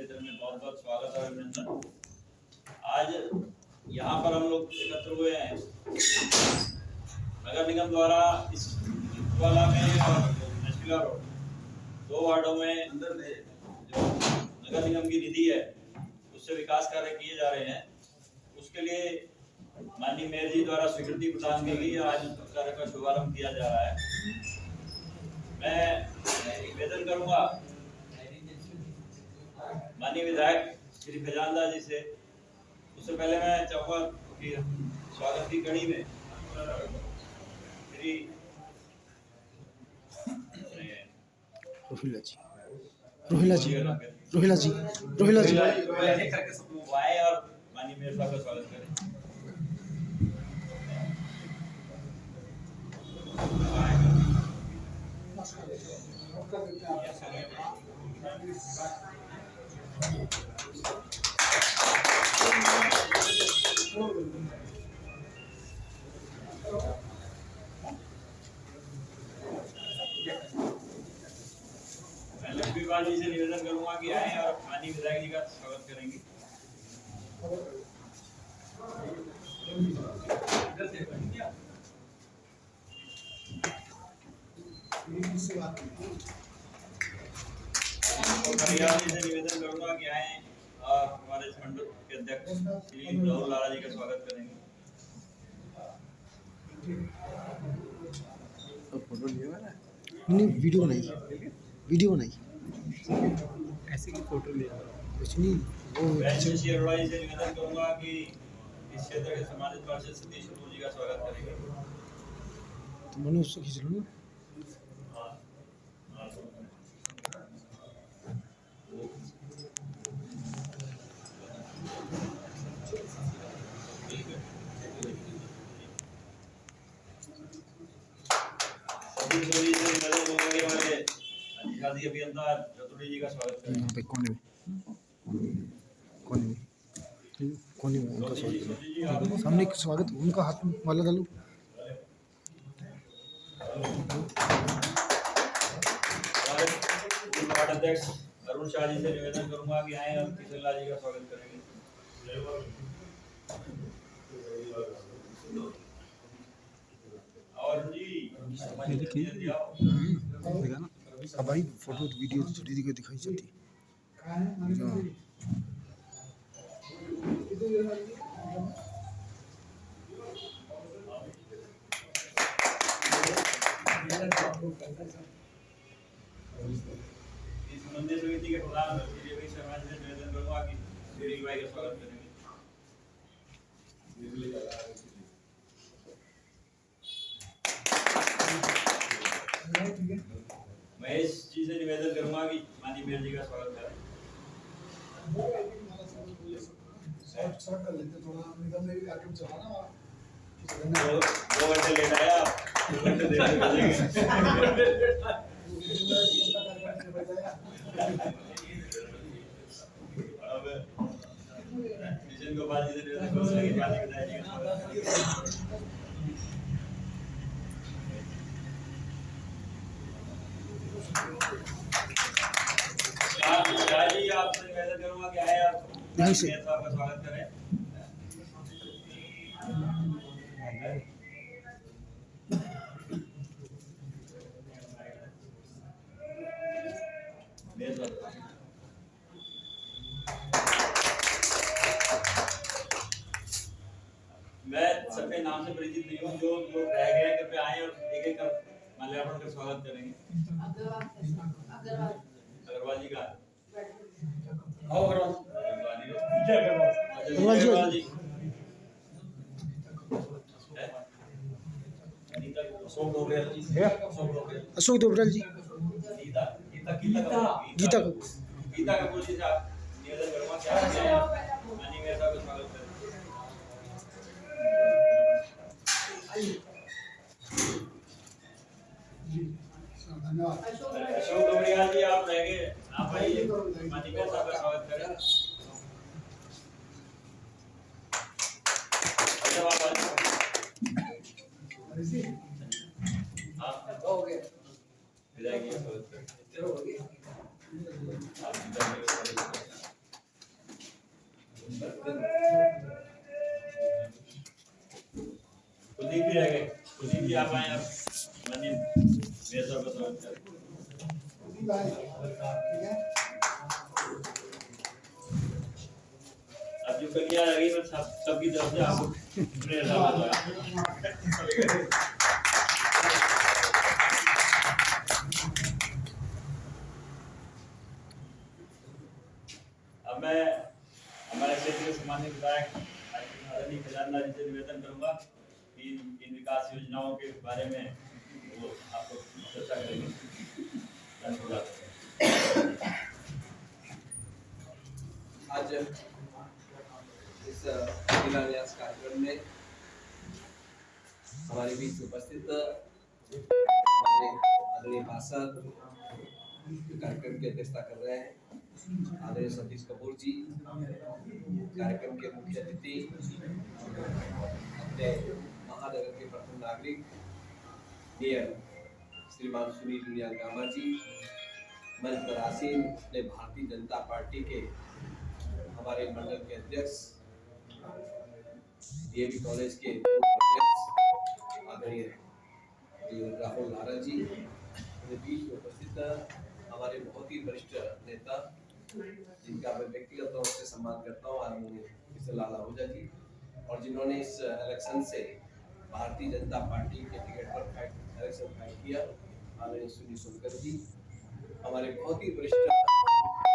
क्षेत्र में बहुत बहुत स्वागत और अभिनंदन। आज यहाँ पर हम लोग एकत्र हुए हैं नगर निगम द्वारा इस वाला में और नशकीला रोड 2 वार्डों में जो नगर निगम की निधि है उससे विकास कार्य किए जा रहे हैं। उसके लिए माननीय मेयर जी द्वारा स्वीकृति प्रदान की गई। आज उस कार्य का शुभारंभ किया जा रहा है। मैं निवेदन करूंगा माननीय विधायक श्री खजानदार जी से। उससे पहले मैं चाहूंगा कि स्वागत की कड़ी में श्री रोहिला जी आए और माननीय मेयर साहब का स्वागत करें। लक्ष्मी जी से निवेदन करूंगा कि आए और माननीय विधायक जी का स्वागत करेंगे। जी से निवेदन करूंगा कि आए और हमारे मंडल के अध्यक्ष श्री राहुल लाला जी का स्वागत करेंगे। फोटो लिया वाला नहीं, वीडियो बनाई ऐसे की फोटो लिया कुछ नहीं। वो श्री अरोड़ा जी से निवेदन करूंगा कि इस क्षेत्र के सम्मानित पार्षद सतीश कपूर जी का स्वागत करेंगे। तो मैंने उससे खींच लो ना। अधिकारी अभियंता चतुर्वेदी जी का स्वागत करें। यहाँ पे कोने में उनका स्वागत। सामने एक स्वागत उनका हाथ में वाला डालो। वार्ड अध्यक्ष अरुण शाह जी से निवेदन करूंगा कि आए और किशन लाल जी का स्वागत करेंगे। और जी देखा ना अब भाई फोटो वीडियो छोटी दिखाई जाती इस मंदिर समिति के प्रधान श्री रवि शर्मा जी से निवेदन करूंगा कि श्री भाई का स्वागत करेंगे। महेश जी से निवेदन करूंगा कि माननीय मेयर जी का स्वागत करें। दो घंटे लेट आया, 2 घंटे देर से भेजेंगे। अब किशन गोपाल जी से निवेदन करूंगा कि माननीय विधायक जी का स्वागत करें। जी आपसे निवेदन करूंगा कि आए आप यहीं से आपका स्वागत करें। मैं सबके नाम से परिचित नहीं हूँ। जो लोग रह गए कृपया आए और एक कर माल्यार्पण का स्वागत करेंगे। अग्रवाल जी का अग्रवाल जी अशोक डोबराल जी गीता कपूर जी से आप निवेदन करूंगा कि आप माननीय मेयर साहब का स्वागत करें। अशोक डोबरियाल जी आप रह गए, आप आइए माननीय मेयर साहब का स्वागत करें। हो गया विदाई की स्वागत करें। आप आए आप माननीय मेयर साहब का स्वागत करें। अब जो कलियां लगी मैं सबकी तरफ से आपको मेयर साहब का स्वागत। अब मैं हमारे क्षेत्र के सम्मानित विधायक आदरणीय खजानदार जी से निवेदन करूंगा कि इन विकास योजनाओं के बारे में वो आपको चर्चा करेंगे। धन्यवाद। आज इस शिलान्यास कार्यक्रम में हमारे बीच उपस्थित हमारे आदरणीय पार्षद कार्यक्रम की अध्यक्षता कर रहे हैं आदरणीय सतीश कपूर जी, कार्यक्रम के मुख्य अतिथि अपने महानगर के प्रथम नागरिक मेयर श्रीमान सुनील गामा जी, मंच पर आसीन अपने भारतीय जनता पार्टी के हमारे मंडल के अध्यक्ष, डीएवी कॉलेज के अध्यक्ष आदरणीय राहुल लारा जी, बीच में उपस्थित हमारे बहुत ही वरिष्ठ नेता जिनका मैं व्यक्तिगत तौर से सम्मान करता हूँ, आदरणीय किशन लाल आहूजा जी, और जिन्होंने इस इलेक्शन से भारतीय जनता पार्टी के टिकट पर इलेक्शन फाइट किया, आदरणीय सुनील सोनकर जी, हमारे बहुत ही वरिष्ठ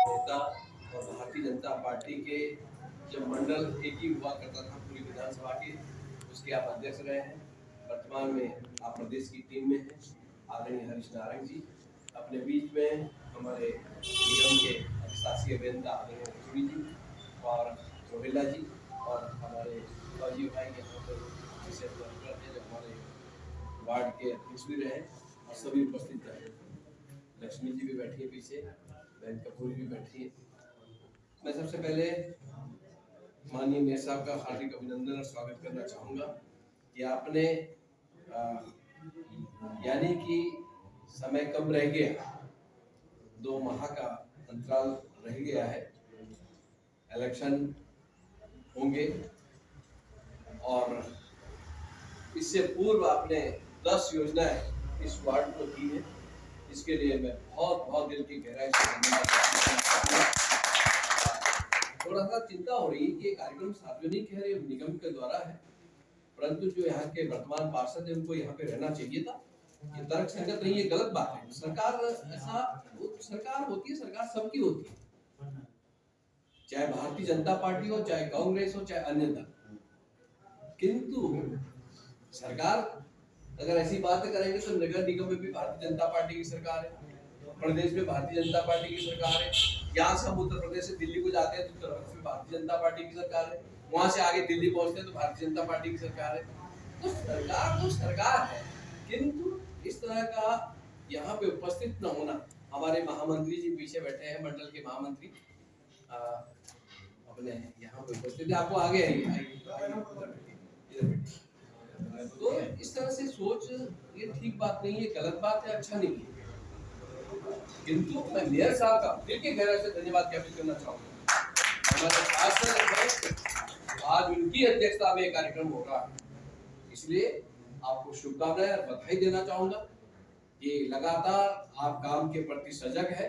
नेता और भारतीय जनता पार्टी के जब मंडल एक ही हुआ करता था पूरी विधानसभा के, उसके आप अध्यक्ष रहे हैं, वर्तमान में आप प्रदेश की टीम में हैं, आदरणीय हरीश नारायण जी, अपने बीच में हमारे निगम के अधिशासी अभियंता आदरणीय लक्ष्मी जी और रोहिला जी, और हमारे फौजी भाई यहाँ पर विशेष वर्कर हैं जो हमारे वार्ड के अध्यक्ष भी रहे और सभी उपस्थित रहे। लक्ष्मी जी भी बैठी है पीछे, बहन कपूर भी बैठी है। मैं सबसे पहले माननीय मेयर साहब का हार्दिक अभिनंदन और स्वागत करना चाहूँगा कि आपने यानी कि समय कम रह गया, 2 माह का अंतराल रह गया है, इलेक्शन होंगे और इससे पूर्व आपने 10 योजनाएं इस वार्ड को दी है। इसके लिए मैं बहुत दिल की गहराई से धन्यवाद करता हूं। थोड़ा सा चिंता हो रही है कि ये कार्यक्रम सार्वजनिक है, ये निगम के द्वारा है, परंतु जो यहाँ के वर्तमान पार्षद है उनको यहाँ पे रहना चाहिए था। ये तर्क संगत नहीं, ये गलत बात है। सरकार ऐसा सरकार होती है, सरकार सबकी होती है, चाहे भारतीय जनता पार्टी हो, चाहे कांग्रेस हो, चाहे अन्य दल। किंतु सरकार अगर ऐसी बात करेंगे तो नगर निगम में भी भारतीय जनता पार्टी की सरकार है, प्रदेश में भारतीय जनता पार्टी की सरकार है, यहाँ से हम उत्तर प्रदेश से दिल्ली को जाते हैं तो उत्तर प्रदेश में भारतीय जनता पार्टी की सरकार है, वहां से आगे दिल्ली पहुंचते हैं तो भारतीय जनता पार्टी की सरकार है। तो सरकार है, किंतु इस तरह का यहाँ पे उपस्थित न होना, हमारे महामंत्री जी पीछे बैठे हैं, मंडल के महामंत्री अपने यहाँ पे उपस्थित है, आपको आगे आइए। तो इस तरह से सोच ये ठीक बात नहीं है, गलत बात है, अच्छा नहीं है। किंतु मैं मेयर साहब का दिल की गहराई से धन्यवाद ज्ञापित करना चाहूंगा। हमारे पार्षद आज उनकी अध्यक्षता में कार्यक्रम होगा, इसलिए आपको शुभकामनाएं और बधाई देना चाहूंगा। ये लगातार आप काम के प्रति सजग है,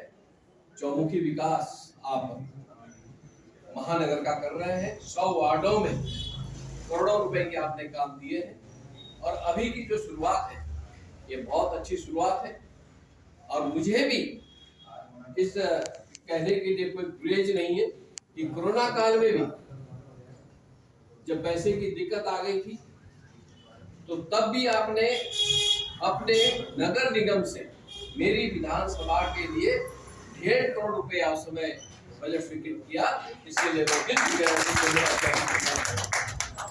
चौमुखी विकास आप महानगर का कर रहे हैं, 100 वार्डों में करोड़ों रुपए के आपने काम दिए हैं, और अभी की जो शुरुआत है ये बहुत अच्छी शुरुआत है। और मुझे भी इस कहने के लिए कोई गुरेज नहीं है कि कोरोना काल में भी जब पैसे की दिक्कत आ गई थी तो तब भी आपने अपने नगर निगम से मेरी विधानसभा के लिए 1.5 करोड़ रुपया उस समय बजट स्वीकृत किया। इसके लिए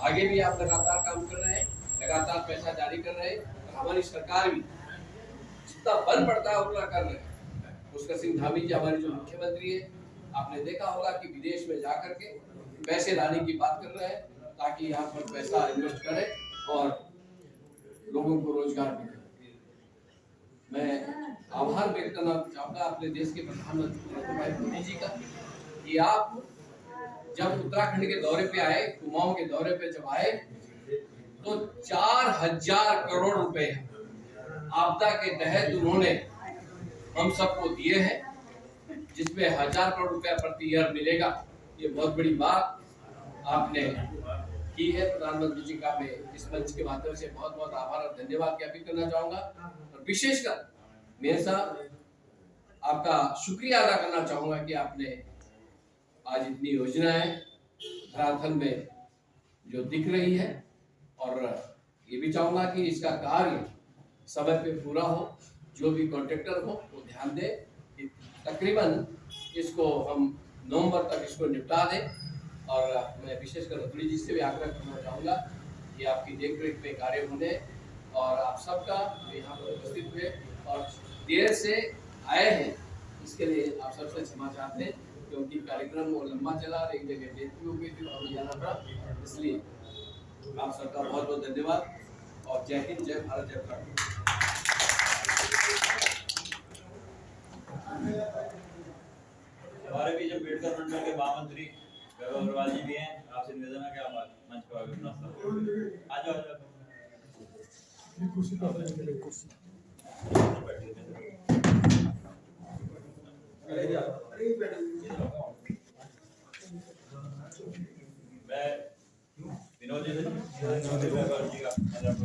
आगे भी आप लगातार काम कर रहे हैं, लगातार पैसा जारी कर रहे हैं, और हमारी सरकार भी जितना बल पड़ता है उतना कर रहे हैं। पुष्कर सिंह धामी जी हमारे जो मुख्यमंत्री है, आपने देखा होगा कि विदेश में जाकर के पैसे लाने की बात कर रहे हैं ताकि यहाँ पर पैसा इन्वेस्ट करें और लोगों को रोजगार मिले। मैं आभार व्यक्त करना चाहूँगा अपने देश के प्रधानमंत्री भाई मोदी जी का कि आप जब उत्तराखंड के दौरे पे आए, कुमाऊं के दौरे पे जब आए तो 4000 करोड़ रुपए आपदा के तहत उन्होंने हम सबको दिए हैं, जिसमें 1000 करोड़ रुपया प्रति ईयर मिलेगा। ये बहुत बड़ी बात आपने की है प्रधानमंत्री जी का। मैं इस मंच के माध्यम से बहुत बहुत आभार और धन्यवाद ज्ञापित करना चाहूंगा, और विशेषकर मेयर साहब आपका शुक्रिया अदा करना चाहूंगा कि आपने आज इतनी योजनाएं धरातल में जो दिख रही है, और ये भी चाहूंगा कि इसका कार्य समय पे पूरा हो, जो भी कॉन्ट्रैक्टर हो वो ध्यान दे कि तकरीबन इसको हम नवंबर तक इसको निपटा दें। और मैं विशेषकर रतुड़ी जी से भी आग्रह करना चाहूँगा कि आपकी देखरेख में कार्य होने, और आप सबका यहाँ पर उपस्थित हुए और देर से आए हैं इसके लिए आप सबसे क्षमा चाहते हैं, क्योंकि कार्यक्रम वो लंबा चला और एक जगह डेट भी हो गई थी और जाना पड़ा। इसलिए आप सबका बहुत बहुत धन्यवाद और जय हिंद, जय भारत, जय भारत। हमारे बीच अम्बेडकर मंडल के महामंत्री वैभव अग्रवाल जी भी हैं। आपसे निवेदन है कि आप मंच पर आगे अपना आ जाओ। मैं विनोद जी वैभव जी का स्वागत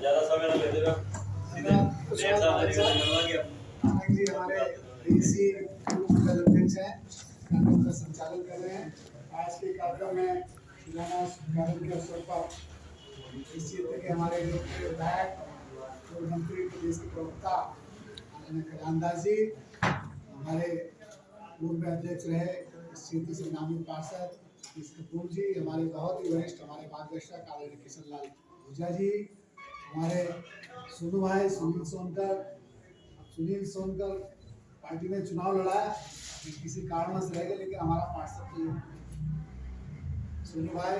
ज्यादा समय ना लेते हुए सीधे देर साहब जी हमारे डीसी अध्यक्ष हैं, कार्यक्रम का संचालन कर रहे हैं। आज के कार्यक्रम में शिलान्यास कार्यक्रम के अवसर पर इस क्षेत्र के हमारे लोकप्रिय विधायक और मंत्री प्रदेश के प्रवक्ता आदरणीय खजानदास जी, हमारे पूर्व अध्यक्ष रहे इस क्षेत्र से नामित पार्षद कपूर जी, हमारे बहुत ही वरिष्ठ हमारे मार्गदर्शक आदरणीय किशन लाल भूजा जी, हमारे सोनू भाई सुनील सोनकर पार्टी ने चुनाव लड़ा, किसी कारणवश रह गए, लेकिन हमारा पार्षद थे सोनू भाई,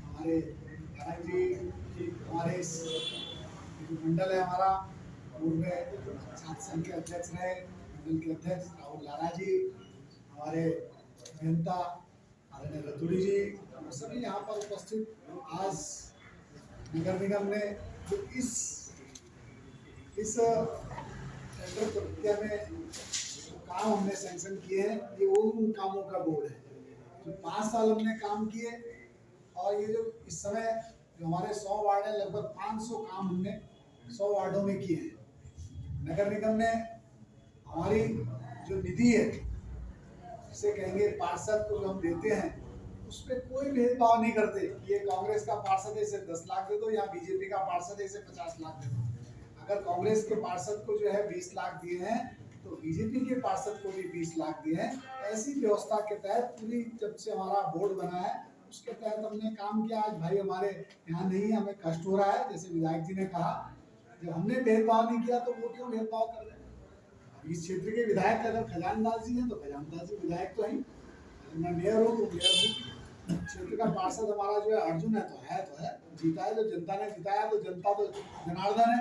हमारे कनक जी, हमारे इस मंडल है हमारा पूर्व छात्र संघ के अध्यक्ष रहे, मंडल के अध्यक्ष राहुल लाला जी, हमारे अभियंता आदरणीय रतुड़ी जी, सभी यहाँ पर उपस्थित। आज नगर निगम ने जो इस टेंडर प्रक्रिया में काम हमने सैंक्शन किए हैं, ये उन कामों का बोर्ड है जो 5 साल हमने काम किए, और ये जो इस समय जो हमारे 100 वार्ड है, लगभग 500 काम हमने 100 वार्डों में किए हैं। नगर निगम ने हमारी जो निधि है, जिसे कहेंगे पार्षद को जो हम देते हैं, उस पर कोई भेदभाव नहीं करते। ये कांग्रेस का पार्षद है इसे 10 लाख दे दो, या बीजेपी का पार्षद है इसे 50 लाख दे दो। अगर कांग्रेस के पार्षद को जो है 20 लाख दिए हैं, तो बीजेपी के पार्षद को भी 20 लाख दिए हैं। ऐसी व्यवस्था के तहत पूरी जब से हमारा बोर्ड बना है, उसके तहत हमने काम किया। आज भाई हमारे यहाँ नहीं, हमें कष्ट हो रहा है, जैसे विधायक जी ने कहा, जब हमने भेदभाव नहीं किया तो वो क्यों भेदभाव कर रहे हैं। इस क्षेत्र के विधायक अगर खजानदास जी हैं तो खजानदास जी विधायक तो हैं, मैं मेयर हूँ तो मेयर हूँ। क्षेत्र का पार्षद हमारा जो है अर्जुन है तो है, जीता है तो जनता ने जिताया, तो जनता तो जनार्दन है,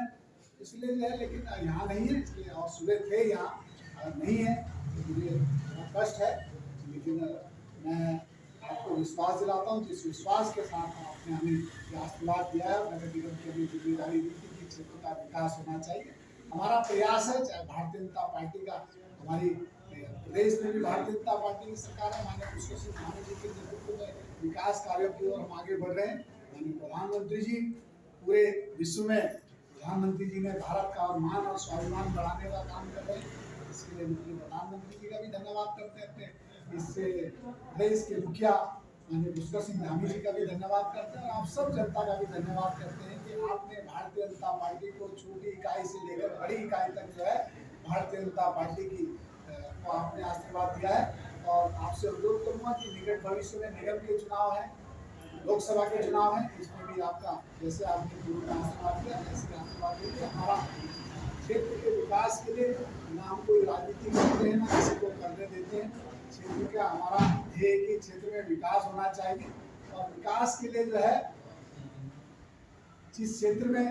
इसलिए जो है। लेकिन यहाँ नहीं है, इसलिए और सुबह थे यहाँ, नहीं है तो मुझे कष्ट है, लेकिन मैं आपको विश्वास दिलाता हूँ, जिस विश्वास के साथ आपने हमें आशीर्वाद दिया है, नगर निगम की हमें जिम्मेदारी दी थी कि क्षेत्र का विकास होना चाहिए। हमारा प्रयास है, चाहे भारतीय जनता पार्टी का, हमारी प्रदेश में भी भारतीय जनता पार्टी की सरकार है, माननीय पुष्कर धामी जी के नेतृत्व में विकास कार्यों की ओर हम आगे बढ़ रहे हैं। माननीय प्रधानमंत्री जी पूरे विश्व में, प्रधानमंत्री जी ने भारत का मान और स्वाभिमान बढ़ाने का काम कर रहे हैं, इसके लिए प्रधानमंत्री जी का भी धन्यवाद करते हैं, अपने इससे देश के मुखिया माननीय पुष्कर सिंह धामी जी का भी धन्यवाद करते हैं, और आप सब जनता का भी धन्यवाद करते हैं कि आपने भारतीय जनता पार्टी को छोटी इकाई से लेकर बड़ी इकाई तक जो है भारतीय जनता पार्टी की को आपने आशीर्वाद दिया है। और आपसे अनुरोध करूंगा कि निकट भविष्य में निगम के चुनाव है, लोकसभा के चुनाव है, इसमें भी आपका जैसे आपने पूर्व में आशीर्वाद दिया, ऐसे आशीर्वाद दीजिए। हमारा क्षेत्र के विकास के लिए ना हम कोई राजनीति करते हैं, ना किसी को करने देते हैं। क्षेत्र का हमारा ध्येय कि क्षेत्र में विकास होना चाहिए, और विकास के लिए जो है जिस क्षेत्र में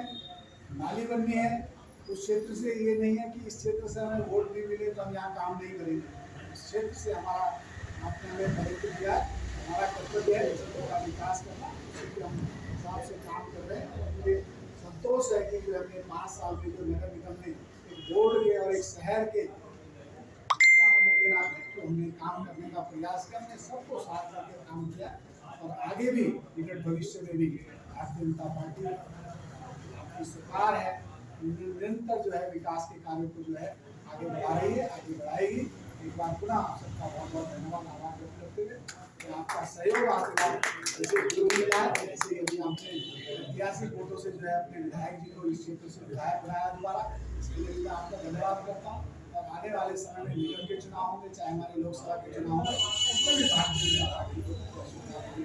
नाली बननी है, उस क्षेत्र से ये नहीं है कि इस क्षेत्र से हमें वोट नहीं मिले तो हम यहाँ काम नहीं करेंगे। इस क्षेत्र से हमारा आपने हमें दायित्व दिया है, हमारा कर्तव्य है इस क्षेत्र का विकास करना, उसी हम हिसाब से काम कर रहे हैं। मुझे संतोष है कि जो हमने 5 साल में जो नगर निगम में एक बोर्ड के और एक शहर के होने के नाते तो हमने काम करने का प्रयास किया, हमने सबको साथ करके काम किया और आगे भी निकट भविष्य में भी भारतीय जनता पार्टी आपकी सरकार है निरंतर जो है विकास के कार्यों को जो है आगे बढ़ा रही है, आगे बढ़ाएगी। एक बार पुनः आप सबका बहुत बहुत धन्यवाद आभार व्यक्त करते हुए कि आपका सहयोग आशीर्वाद जैसे शुरू मिला है, जैसे यदि आपने ऐतिहासिक वोटों से जो है अपने विधायक जी को इस क्षेत्र से विधायक बनाया दोबारा, इसके लिए मैं आपका धन्यवाद करता हूँ। और आने वाले समय में निगम के चुनाव होंगे, चाहे हमारे लोकसभा के चुनाव होंगे, उसमें भी भारतीय जनता पार्टी को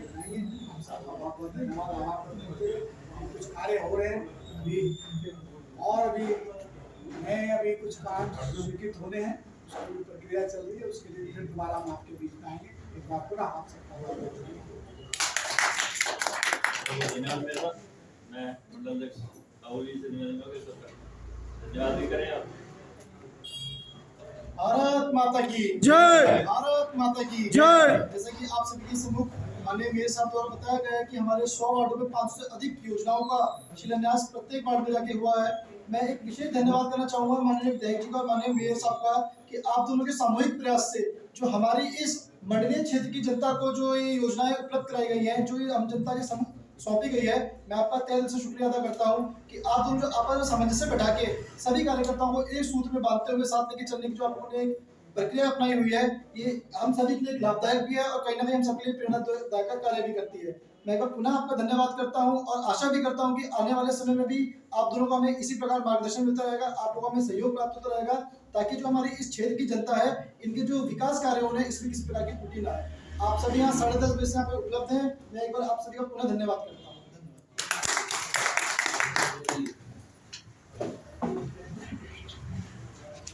बनाएंगे। हम सबका बहुत बहुत धन्यवाद आभार करते हुए कुछ कार्य हो रहे हैं अभी और अभी नए अभी कुछ काम स्वीकृत होने हैं, उसकी प्रक्रिया चल रही है, उसके लिए फिर दोबारा हम आपके बीच में आएंगे। एक बार पुनः आप सबका धन्यवाद। मैं मंडल अध्यक्ष राहुल जी से निवेदन करूंगा कि सबका धन्यवाद भी करें आप। भारत माता की जय। भारत माता की जय। जैसा कि आप सभी के सम्मुख माननीय मेयर साहब द्वारा बताया गया है कि हमारे 100 वार्डों में 500 से अधिक योजनाओं का शिलान्यास प्रत्येक वार्ड में जाके हुआ है। मैं एक विशेष धन्यवाद करना चाहूंगा माननीय विधायक जी का, माननीय मेयर साहब का, कि आप दोनों के सामूहिक प्रयास से जो हमारी इस मंडलीय क्षेत्र की जनता को जो ये योजनाएं उपलब्ध कराई गई हैं, जो ये हम जनता के सौंपी गई है, मैं आपका तहे दिल से शुक्रिया अदा करता हूं कि आप दोनों जो आपस में सामंजस्य बैठा के सभी कार्यकर्ताओं को एक सूत्र में बांधते हुए साथ लेके चलने की जो आप लोगों ने प्रक्रिया अपनाई हुई है, ये हम सभी के लिए लाभदायक भी है और कहीं ना कहीं हम सबके लिए प्रेरणादायक कार्य भी करती है। मैं एक बार पुनः आपका धन्यवाद करता हूं और आशा भी करता हूं कि आने वाले समय में भी आप दोनों को हमें इसी प्रकार मार्गदर्शन मिलता रहेगा, आप लोगों को हमें सहयोग प्राप्त होता रहेगा, ताकि जो हमारी इस क्षेत्र की जनता है, इनके जो विकास कार्य होने इसमें किसी प्रकार की त्रुटि ना आए। आप सभी यहाँ 10:30 बजे से यहाँ पर उपलब्ध हैं। मैं एक बार आप सभी का पुनः धन्यवाद करता हूँ।